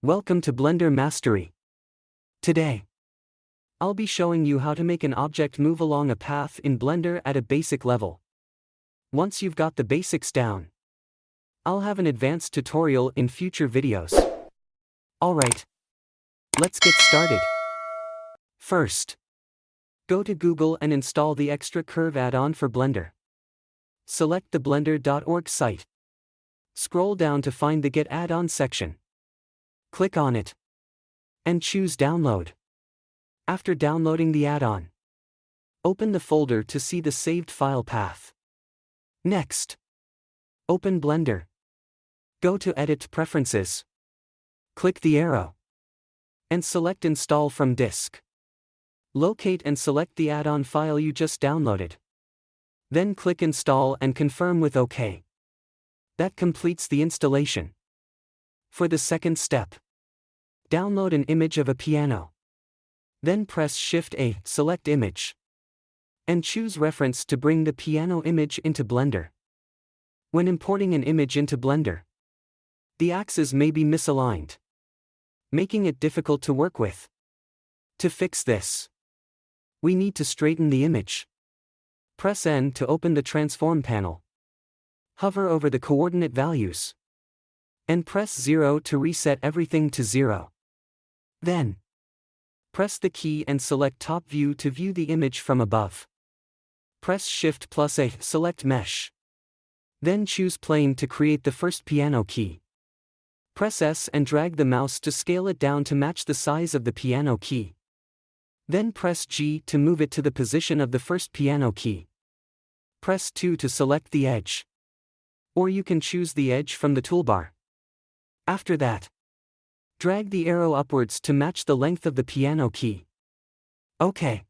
Welcome to Blender Mastery. Today, I'll be showing you how to make an object move along a path in Blender at a basic level. Once you've got the basics down, I'll have an advanced tutorial in future videos. Alright, let's get started. First, go to Google and install the Extra Curve add-on for Blender. Select the blender.org site. Scroll down to find the Get Add-on section. Click on it and choose Download. After downloading the add-on, open the folder to see the saved file path. Next, open Blender. Go to Edit Preferences. Click the arrow and select Install from Disk. Locate and select the add-on file you just downloaded. Then click Install and confirm with OK. That completes the installation. For the second step, download an image of a piano. Then press Shift-A, select Image, and choose Reference to bring the piano image into Blender. When importing an image into Blender, the axes may be misaligned, making it difficult to work with. To fix this, we need to straighten the image. Press N to open the Transform panel. Hover over the coordinate values, and press 0 to reset everything to 0. Then, press the key and select Top View to view the image from above. Press Shift+A, select Mesh. Then choose Plane to create the first piano key. Press S and drag the mouse to scale it down to match the size of the piano key. Then press G to move it to the position of the first piano key. Press 2 to select the edge. Or you can choose the edge from the toolbar. After that, drag the arrow upwards to match the length of the piano key. OK.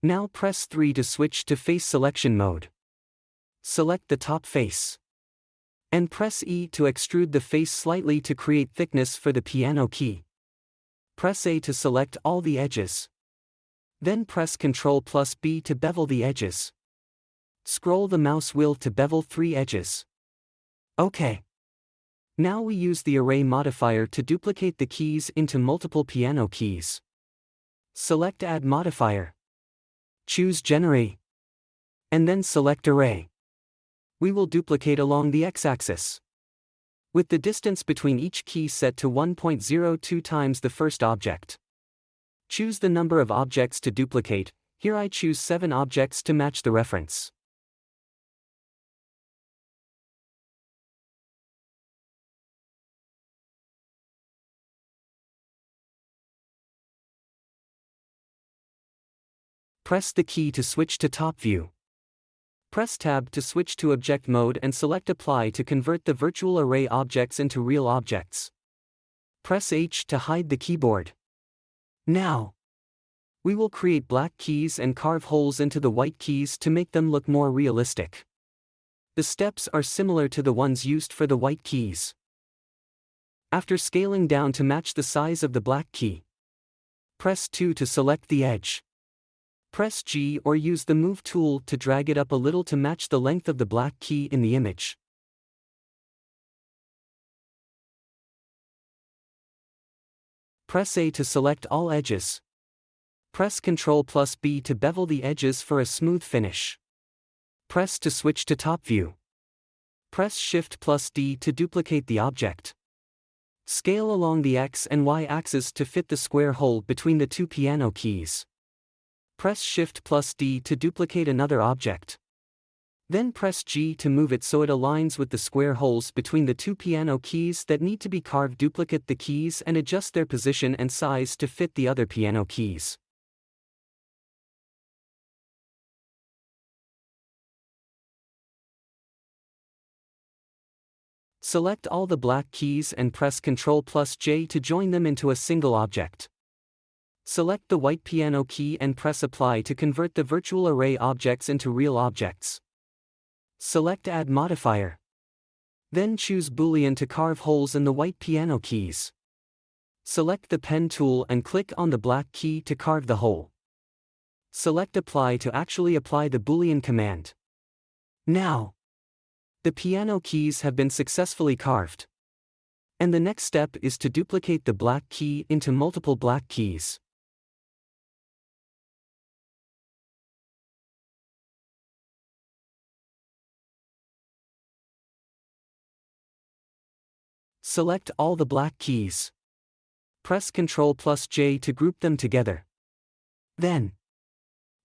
Now press 3 to switch to face selection mode. Select the top face. And press E to extrude the face slightly to create thickness for the piano key. Press A to select all the edges. Then press Ctrl+B to bevel the edges. Scroll the mouse wheel to bevel 3 edges. OK. Now we use the array modifier to duplicate the keys into multiple piano keys. Select Add Modifier. Choose Generate. And then select Array. We will duplicate along the x-axis, with the distance between each key set to 1.02 times the first object. Choose the number of objects to duplicate. Here I choose 7 objects to match the reference. Press the key to switch to top view. Press Tab to switch to object mode and select Apply to convert the virtual array objects into real objects. Press H to hide the keyboard. Now, we will create black keys and carve holes into the white keys to make them look more realistic. The steps are similar to the ones used for the white keys. After scaling down to match the size of the black key, press 2 to select the edge. Press G or use the Move tool to drag it up a little to match the length of the black key in the image. Press A to select all edges. Press Ctrl+B to bevel the edges for a smooth finish. Press to switch to top view. Press Shift+D to duplicate the object. Scale along the X and Y axes to fit the square hole between the 2 piano keys. Press Shift+D to duplicate another object. Then press G to move it so it aligns with the square holes between the 2 piano keys that need to be carved. Duplicate the keys and adjust their position and size to fit the other piano keys. Select all the black keys and press Ctrl+J to join them into a single object. Select the white piano key and press Apply to convert the virtual array objects into real objects. Select Add Modifier. Then choose Boolean to carve holes in the white piano keys. Select the Pen tool and click on the black key to carve the hole. Select Apply to actually apply the Boolean command. Now, the piano keys have been successfully carved. And the next step is to duplicate the black key into multiple black keys. Select all the black keys. Press Ctrl+J to group them together. Then,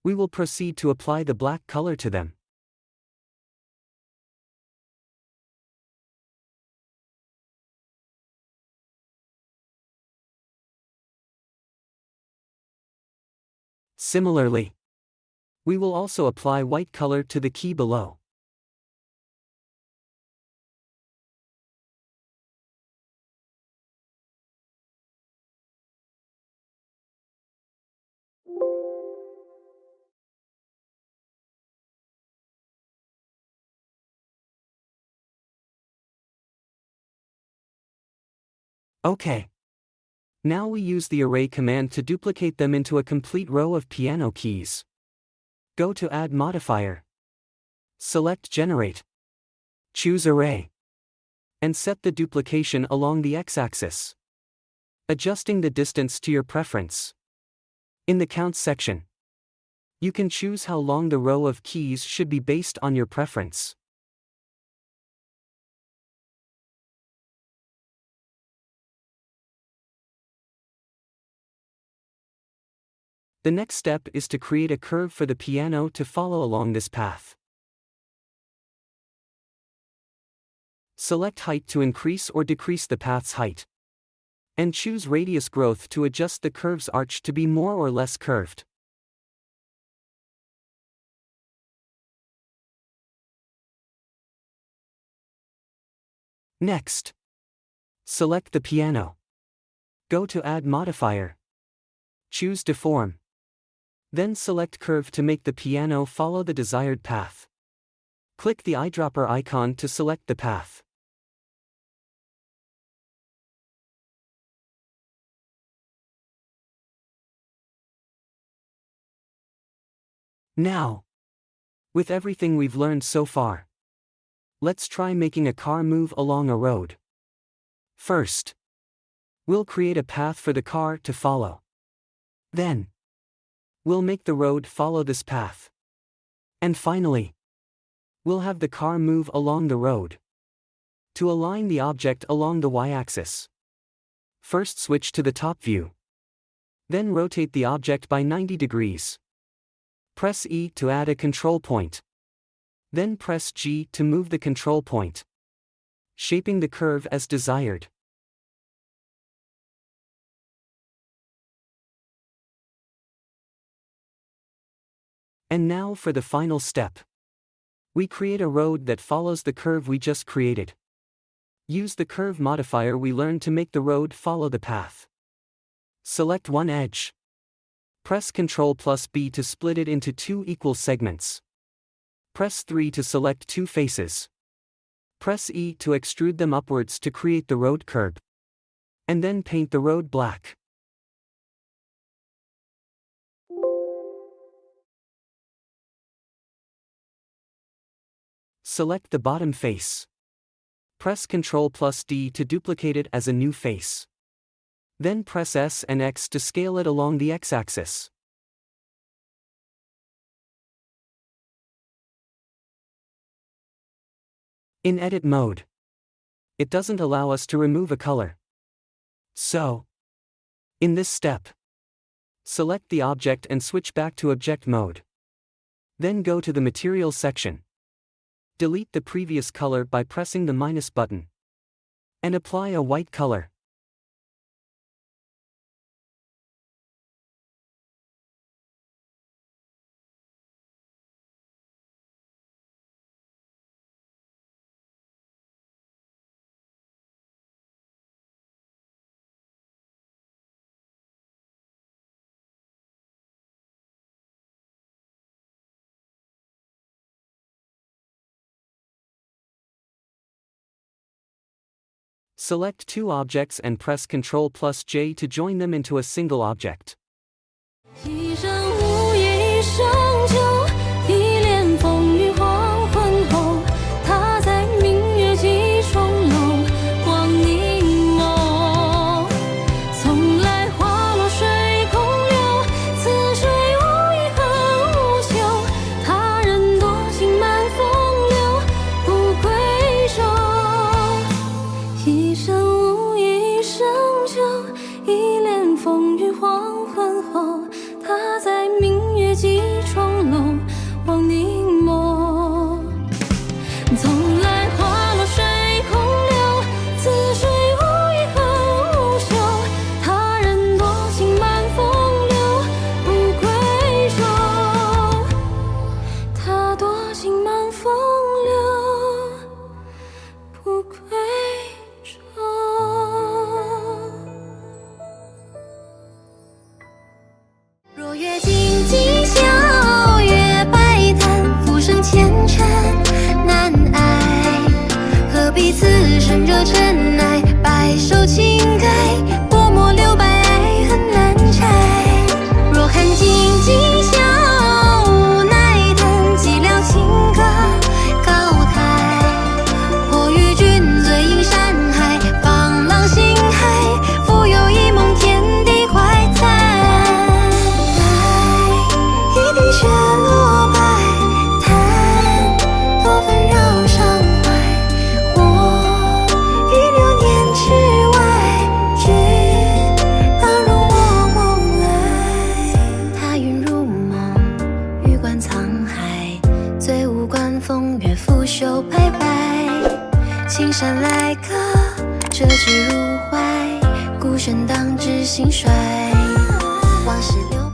we will proceed to apply the black color to them. Similarly, we will also apply white color to the key below. Okay. Now we use the array command to duplicate them into a complete row of piano keys. Go to Add Modifier. Select Generate. Choose Array. And set the duplication along the x-axis, adjusting the distance to your preference. In the Count section, you can choose how long the row of keys should be based on your preference. The next step is to create a curve for the piano to follow along this path. Select Height to increase or decrease the path's height. And choose Radius Growth to adjust the curve's arch to be more or less curved. Next, select the piano. Go to Add Modifier. Choose Deform. Then select Curve to make the piano follow the desired path. Click the eyedropper icon to select the path. Now, with everything we've learned so far, let's try making a car move along a road. First, we'll create a path for the car to follow. Then, we'll make the road follow this path. And finally, we'll have the car move along the road. To align the object along the y-axis, first switch to the top view. Then rotate the object by 90 degrees. Press E to add a control point. Then press G to move the control point, shaping the curve as desired. And now for the final step. We create a road that follows the curve we just created. Use the curve modifier we learned to make the road follow the path. Select one edge. Press Ctrl+B to split it into two equal segments. Press 3 to select two faces. Press E to extrude them upwards to create the road curb. And then paint the road black. Select the bottom face. Press Ctrl+D to duplicate it as a new face. Then press S and X to scale it along the x-axis. In edit mode, it doesn't allow us to remove a color. So, in this step, select the object and switch back to object mode. Then go to the Materials section. Delete the previous color by pressing the minus button. And apply a white color. Select two objects and press Ctrl+J to join them into a single object. 一生无言一生就一帘风雨黄昏后，他在明月几重楼，光阴沧海，醉无关风月拂袖徘徊。青山来客，折枝入怀，孤身当知兴衰。往事流。